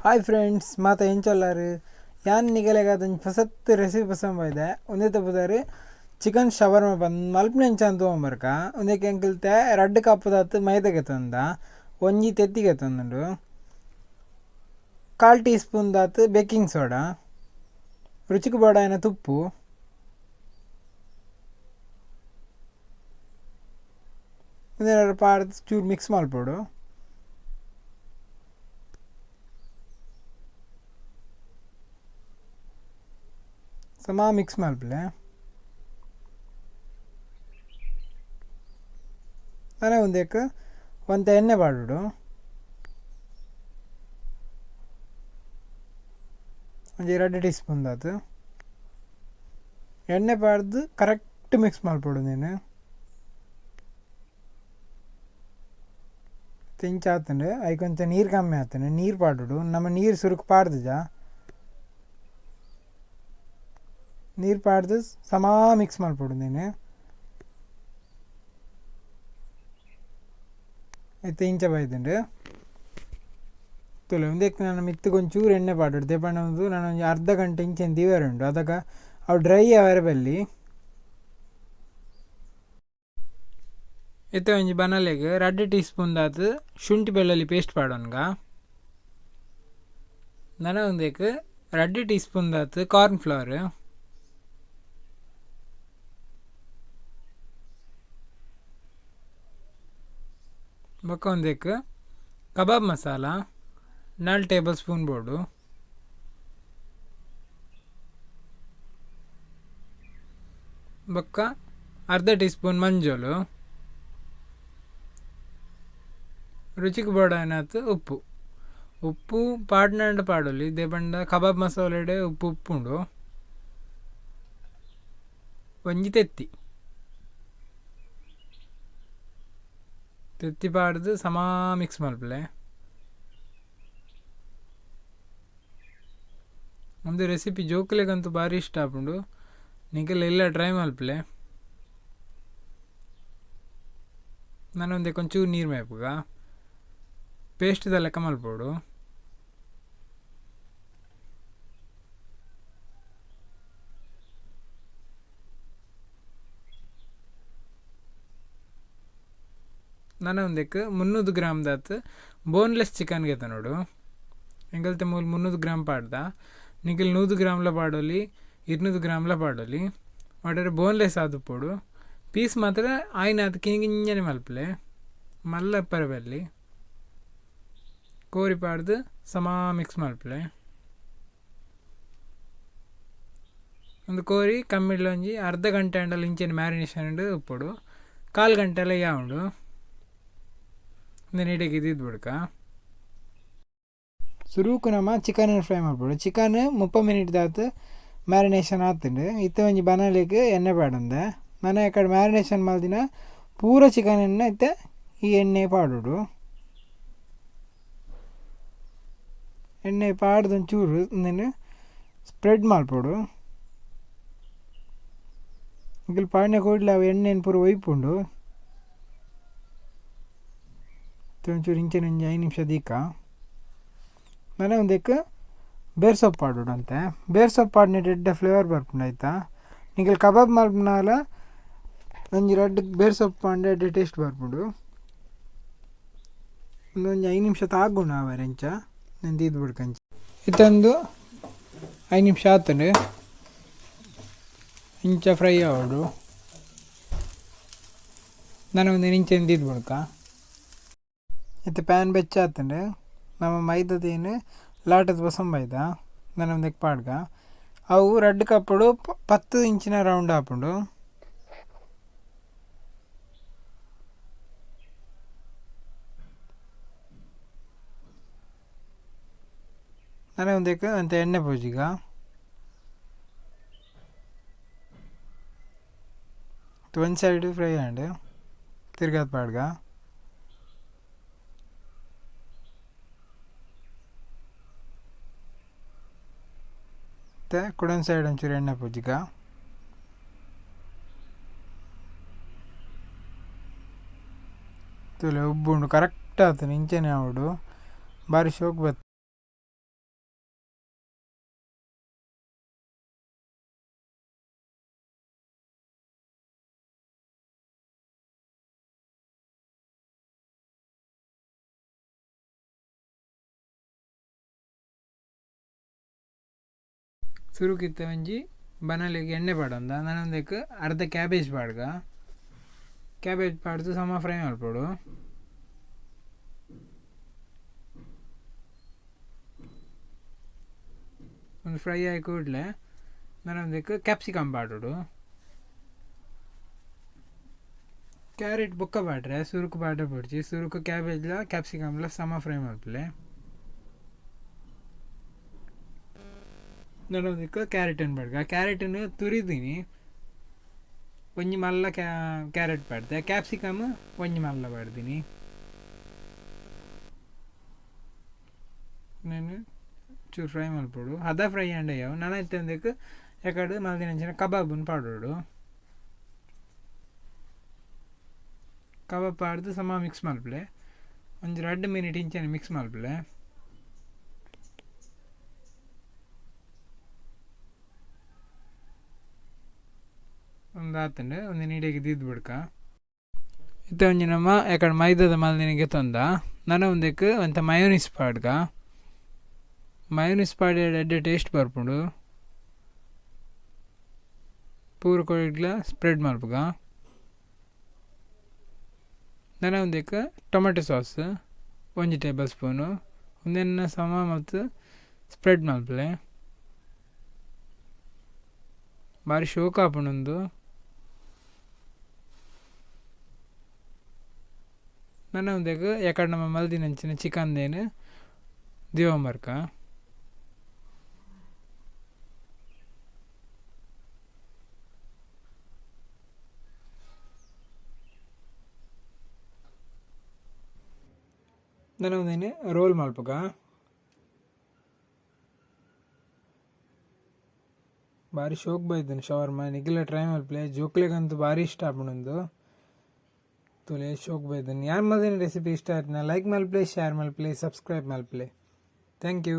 Hi friends, ಮಾತಾ ಏನು ಚಲ್ಲಾರು ಯಾನ್ ನಿಗಲೆಗ ಅದೊಂದು ಫಸತ್ ರೆಸಿಪಿ ಪಸಂದ್ ಇದೆ. ಒಂದೇ ತಪ್ಪದಾರು ಚಿಕನ್ ಶವರ್ಮ ಬಂದು ಮಲ್ಪನೆ ಅಂತ ತೊಗೊಂಬರ್ಕ ಒಂದಕ್ಕೆ ಎಂಕಲ್ತೆ ರಡ್ಡು ಕಪ್ಪದಾತು ಮೈದಾಗೆ ತಂದ ಒಂಜಿ ತೆತ್ತಿಗೆ ತಂದುಂಡು 1/4 ಟೀ ಸ್ಪೂನ್ ದಾತು ಬೇಕಿಂಗ್ ಸೋಡಾ ರುಚಿಗೆ ಬೋಡಾಯಿನ ತುಪ್ಪು ಒಂದೆರಡು ಪಾಡ್ದು ಚೂರು ಮಿಕ್ಸ್ ಮಾಡ್ಬೋಡು. ಸಮ ಮಿಕ್ಸ್ ಮಾಡ್ಬಿಲೆ ನಾನೇ ಒಂದಕ್ಕೆ ಒಂದು ಎಣ್ಣೆ ಪಾಡ್ಬಿಡು. ಒಂದು 2 ಟೀ ಸ್ಪೂನ್ ಆಯ್ತು ಎಣ್ಣೆ ಪಾಡ್ದು ಕರೆಕ್ಟ್ ಮಿಕ್ಸ್ ಮಾಡ್ಬಿಡು. ನೀನು ತಿಂಚ ಆತಂಡು ಅవి కొంచెం ನೀರು ಕಮ್ಮಿ ಆತಂಡು ನೀರು ಪಾಡ್ಬಿಡು. ನಮ್ಮ ನೀರು ಸುರುಕು ಪಾಡ್ದು ನೀರು ಪಾಡ್ದು ಸಮ ಮಿಕ್ಸ್ ಮಾಡ್ಬಿಡು. ನೀನು అయితే ఇంచ బయదండి ತುಲೆ ಒಂದಕ್ಕೆ ನಾನು ಮಿತ್ತು ಒಂಚೂರು ಎಣ್ಣೆ ಪಾಡಿಡು ದೇಪಣ್ಣ ಒಂದು ನಾನು ಒಂದು ಅರ್ಧ ಗಂಟೆ ಇಂಚೆಂದು ದಿವರುಂಡು ಅದಕ್ಕೆ ಅವು ಡ್ರೈ ಅವರ ಬಲ್ಲಿ ಎತ್ತೆ ಒಂಜಿ ಬನಲೆಗೆ 2 ಟೀ ಸ್ಪೂನ್ ದಾತು ಶುಂಠಿ ಬೆಳ್ಳುಳ್ಳಿ ಪೇಸ್ಟ್ ಪಾಡೋನ್ಗ. ನಾನು ಒಂದಕ್ಕೆ 2 ಟೀ ಸ್ಪೂನ್ ದಾತು ಕಾರ್ನ್ ಫ್ಲವರ್ ಬೊಕ್ಕ ಒಂದಕ್ಕೆ ಕಬಾಬ್ ಮಸಾಲ 4 ಟೇಬಲ್ ಸ್ಪೂನ್ ಬೋಡು. ಬೊಕ್ಕ ಅರ್ಧ ಟೀ ಸ್ಪೂನ್ ಮಂಜೋಲು ರುಚಿಗೆ ಬೋಡಾಯಿನಾತು ಉಪ್ಪು. ಉಪ್ಪು ಪಾಡ್ನಂಡು ಪಾಡೋಲಿ ಇದೇ ಬಂಡ ಕಬಾಬ್ ಮಸಾಲೆಡೆ ಉಪ್ಪು ಉಪ್ಪುಂಡು. ಒಂಜಿ ತೆತ್ತಿ ಪಾಡ್ದು ಸಮ ಮಿಕ್ಸ್ ಮಲ್ಪಲೆ. ಒಂದು ರೆಸಿಪಿ ಜೋಕುಲೆಗಂತೂ ಭಾರಿ ಇಷ್ಟ ಆಪುಂಡು. ನಿಂಗೆಲ್ಲ ಎಲ್ಲ ಟ್ರೈ ಮಲ್ಪಲೆ. ನಾನೊಂದೇ ಕೊಂಚೂರು ನೀರು ಮೇಪುಗ ಪೇಸ್ಟ್ದ ಲೆಕ್ಕ ಮಲ್ಪೋಡು. ನಾನು ಒಂದಕ್ಕೆ 300 ಗ್ರಾಮ್ ದಾತು ಬೋನ್ಲೆಸ್ ಚಿಕನ್ ಗೆತ ನೋಡು. ಎಂಗಲ್ತೆ ಮೂಲ 300 ಗ್ರಾಮ್ ಪಾಡ್ದ ನಿಂಗೆಲ್ 100 ಗ್ರಾಮ್ಲ ಪಾಡೋಲಿ 200 ಗ್ರಾಮ್ಲ ಪಾಡೋಲಿ ಒಟ್ಟರೆ ಬೋನ್ಲೆಸ್ ಆದು ಪೋಡು. ಪೀಸ್ ಮಾತ್ರ ಆಯ್ನ ಅದು ಕಿಂಗಿಂಜನೆ ಮಲ್ಪಲೆ ಮಲ್ಲಪ್ಪರ ಬಲ್ಲಿ ಕೋರಿ ಪಾಡ್ದು ಸಮ ಮಿಕ್ಸ್ ಮಲ್ಪಲೆ. ಒಂದು ಕೋರಿ ಕಮ್ಮಿಡ್ಲ ಒಂಜಿ ಅರ್ಧ ಗಂಟೆ ಅಂಡಲ್ಲಿ ಇಂಚೆನ ಮ್ಯಾರಿನೇಷನ್ ಉಂಡು ಉಪ್ಪುಡು 1/4 ಗಂಟೆ ಎಲ್ಲ ಉಂಡು. ನೀಟಾಗಿ ಇದ್ದಿದ್ದು ಬಿಡ್ಕ ಸುರುಕು ನಮ್ಮ ಚಿಕನ್ ಫ್ರೈ ಮಾಡ್ಬಿಡು. ಚಿಕನ್ 30 ಮಿನಿಟ್ ದಾತು ಮ್ಯಾರಿನೇಷನ್ ಆತುಂಡು. ಇತ್ತೆ ಒಂಜಿ ಬನಲೆಗೆ ಎಣ್ಣೆ ಪಾಡಂದೆ ನಾನು ಈ ಕಡೆ ಮ್ಯಾರಿನೇಷನ್ ಮಾಡ್ದಿನ ಪೂರ ಚಿಕನ್ ಎಣ್ಣೆ ಇತ್ತೆ ಈ ಎಣ್ಣೆ ಪಾಡೋಡು. ಎಣ್ಣೆ ಪಾಡ್ದು ಒಂಚೂರು ನೀನು ಸ್ಪ್ರೆಡ್ ಮಾಡ್ಬೋಡು. ಈಗ ಪಾಡ್ನೆ ಕೂಡಲೇ ಅವು ಎಣ್ಣೆನ ಪೂರ ಒಯ್ಪುಂಡು ಒಂಚೂರು ಇಂಚಿನ 5 ನಿಮಿಷ ದೀಕ ನಾನೇ ಒಂದಕ್ಕೆ ಬೇರ್ ಸೊಪ್ಪು ಪಾಡೋಡು ಅಂತೆ. ಬೇರ್ ಸೊಪ್ಪು ಪಾಡ್ನೆ ಎಡ್ಡೆ ಫ್ಲೇವರ್ ಬರ್ಪುಂಡು ಆಯ್ತಾ. ನಿಂಗೆ ಕಬಾಬ್ ಮಲ್ಪನಾಲ ಒಂಜಿ 2 ಬೇರ್ ಸೊಪ್ಪು ಪಾಂಡೆ ಎಡ್ಡೆ ಟೇಸ್ಟ್ ಬರ್ಪುಂಡು. ಒಂದು 5 ನಿಮಿಷ ತಾಗುಂಡು ಅವರೆ ಇಂಚ ನಾನು ದೀದ್ ಬಿಡ್ಕಂಚ ಇತ್ತೊಂದು 5 ನಿಮಿಷ ಆತಂಡು ಇಂಚ ಫ್ರೈ ಆವಡು. ನಾನು ಒಂದು ಇಂಚೆಂದು ದೀದ್ ಬಿಡ್ಕ ಇತ್ತು ಪ್ಯಾನ್ ಬೆಚ್ಚ ಆತಂಡು ನಮ್ಮ ಮೈದದೇನು ಲಾಟದ ಪಸಂದ್ ಮೈದ ನಾನು ಒಂದಕ್ಕೆ ಪಾಡ್ಗ ಅವು 2 ಕಪ್ಪಡು 10 ಇಂಚಿನ ರೌಂಡ್ ಹಾಪುಂಡು. ನಾನೇ ಒಂದಕ್ಕೆ ಅಂತ ಎಣ್ಣೆ ಪೂಜಿಗ ಒಂದು ಸೈಡ್ ಫ್ರೈ ಆಂಡು ತಿರ್ಗಾದ ಪಾಡ್ಗ ಮತ್ತು ಕುಡೊಂದು ಸೈಡ್ ಒಂಚೂರು ಎಣ್ಣೆ ಪೂಜಿಗ ತುಲೆ ಉಬ್ಬುಂಡು ಕರೆಕ್ಟ್ ಆತನು ಇಂಚೆನೆ ಆವಡು ಭಾರಿ ಶೋಕ್ ಬತ್ತು. ಸುರುಕಿತ್ತ ಒಂಜಿ ಬನಲಿಗೆ ಎಣ್ಣೆ ಪಾಡೊಂದ ನನೊಂದಕ್ಕೆ ಅರ್ಧ ಕ್ಯಾಬೇಜ್ ಪಾಡ್ಗ ಕ್ಯಾಬೇಜ್ ಪಾಡ್ದು ಸಮ ಫ್ರೈ ಮಾಡ್ಕೊಡು. ಒಂದು ಫ್ರೈ ಆಗಿ ಕೂಡಲೇ ನನೊಂದಕ್ಕೆ ಕ್ಯಾಪ್ಸಿಕಮ್ ಪಾಡೋಡು. ಕ್ಯಾರೆಟ್ ಬೊಕ್ಕ ಪಾಡ್ರೆ ಸುರುಕು ಪಾಡ ಪೊಡ್ಚಿ ಸುರುಕು ಕ್ಯಾಬೇಜ್ಲ ಕ್ಯಾಪ್ಸಿಕಮ್ಲ ಸಮ ಫ್ರೈ ಮಾಡ್ಪಲೆ. ನನೊಂದಕ್ಕೆ ಕ್ಯಾರೆಟನ್ನು ಪಾಡ್ಗ ಕ್ಯಾರೆಟನ್ನು ತುರಿದೀನಿ ಒಂಜಿ ಮಲ್ಲ ಕ್ಯಾರೆಟ್ ಪಾಡ್ದೆ ಕ್ಯಾಪ್ಸಿಕಮ್ ಒಂಜಿ ಮಲ್ಲ ಪಾಡ್ದೀನಿ. ನಾನು ಚೂರು ಫ್ರೈ ಮಲ್ಪೋಡು ಅದ ಫ್ರೈ ಅಂಡಯ್ಯವು ನಾನು ಎತ್ತಂದಕ್ಕೆ ಯಾಕಡೆ ಮಲ್ದಿನ ಕಬಾಬನ್ನು ಪಾಡೋಡು. ಕಬಾಬ್ ಪಾಡ್ದು ಸಮ ಮಿಕ್ಸ್ ಮಲ್ಪಲೆ ಒಂದು 2 ಮಿನಿಟ್ ಇಂಚನೆ ಮಿಕ್ಸ್ ಮಲ್ಪಲೆ. ಒಂದು ಆತಂಡೆ ಒಂದು ನೀಡಿಗೆ ದಿದ್ದು ಬಿಡ್ಕ ಇತ್ತ ಒಂಜಿ ನಮ್ಮ ಯಾಕಡೆ ಮೈದಾದ ಮಲ್ದಿನಿಗೆ ತೊಂದ ನಾನು ಒಂದಕ್ಕೆ ಅಂತ ಮಯೋನಿಸ್ ಪಾಡ್ಗ ಮಯೋನಿಸ್ ಪಾಡಿ ಎಡ್ಡೆ ಟೇಸ್ಟ್ ಬರ್ಪುಂಡು ಪೂರ ಕೊಡ್ಲ ಸ್ಪ್ರೆಡ್ ಮಲ್ಪಗ. ನಾನು ಒಂದಕ್ಕೆ ಟೊಮೆಟೊ ಸಾಸ್ 1 ಟೇಬಲ್ ಸ್ಪೂನು ಒಂದೆನ್ನ ಸಮ ಮತ್ತು ಸ್ಪ್ರೆಡ್ ಮಲ್ಪಲೆ ಭಾರಿ ಶೋಕ ಆಪುಂಡು. ನನ್ನ ಒಂದಕ್ಕೆ ಯಾಕಡೆ ನಮ್ಮ ಮಲ್ದಿನ ಹಂಚಿನ ಚಿಕನ್ದೇನು ದಿವಂಬರ್ಕ ನಾನು ಒಂದೇನು ರೋಲ್ ಮಲ್ಪಗ ಭಾರಿ ಶೋಕ್ ಬೈದನು ಶವರ್ಮ ನಿಗಿಲ್ಲ ಟ್ರೈ ಮಲ್ಪಲೆ ಜೋಕ್ಲೆಗ್ ಅಂತೂ ಭಾರಿ ಇಷ್ಟ ಆಪುಂಡು ತೋಲೆ ಶೋಕ್ ಬೈದನು. ಯಾರು ಮಲ್ದಿನ ರೆಸಿಪಿ ಇಷ್ಟ ಆಯ್ತು ಲೈಕ್ ಮಲ್ಪಲೆ ಶೇರ್ ಮಲ್ಪಲೆ ಸಬ್ಸ್ಕ್ರೈಬ್ ಮಲ್ಪಲೆ. Thank you.